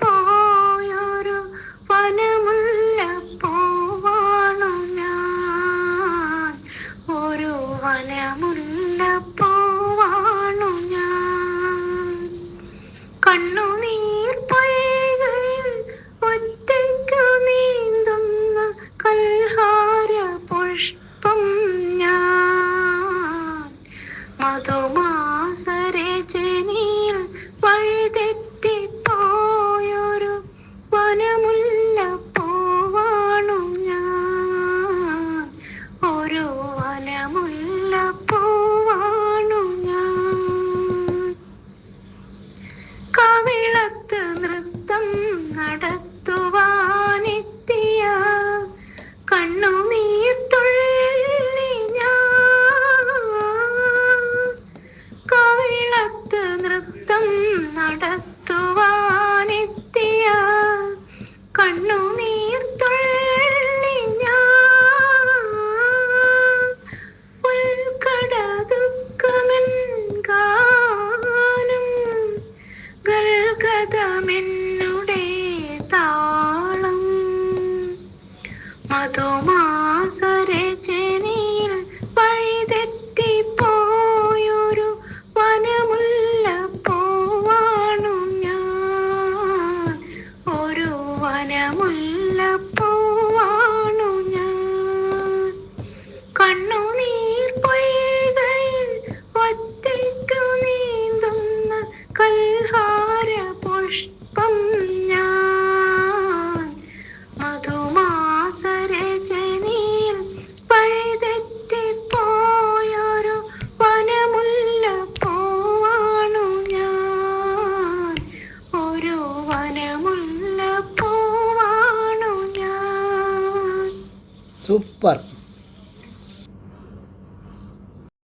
വഴിതെറ്റിപ്പോയൊരു വനമുല്ലപ്പൂവാണു ഞാൻ, ഒരു വനമുല്ലപ്പൂവാണു ഞാൻ. കണ്ണുനീർ പൊയ്കയിൽ ഒറ്റയ്ക്കു നീന്തുന്ന കൽഹാര പുഷ്പം ഞാൻ. മധുമാസരജനിയിൽ വഴിതെറ്റിപ്പോയൊരു വനമുല്ലപ്പൂവാണു ഞാൻ, ഒരു വനമുല്ലപ്പൂവാണു ഞാൻ. കവിളത്ത് നൃത്തം നടത്തുവാനെത്തിയ കണ്ണുനീർ തുള്ളി ഞാൻ. കവിളത്ത് നൃത്തം നടത്തുവാനെത്തിയ കണ്ണുനീർ തുള്ളി ഞാൻ. ഉൾക്കട ദുഃഖമെൻ ഗാനം, ഗൽഗതമെന്നുടെ താളം. മധുമാസരജനിയിൽ വഴിതെറ്റിപ്പോയൊരു വനമുല്ലപ്പൂവാണു ഞാൻ, ഒരു വനമുല്ലപ്പൂവാണു ഞാൻ. കണ്ണുനീർ പൊയ്കയിൽ ഒറ്റയ്ക്കു നീന്തുന്ന കൽഹാര പുഷ്പം ഞാൻ. മധുമാസരജനിയിൽ വഴിതെറ്റിപ്പോയൊരു വനമുല്ലപ്പൂവാണു ഞാൻ, ഒരു വനമുല്ലപ്പൂവാണു ഞാൻ. സൂപ്പർ.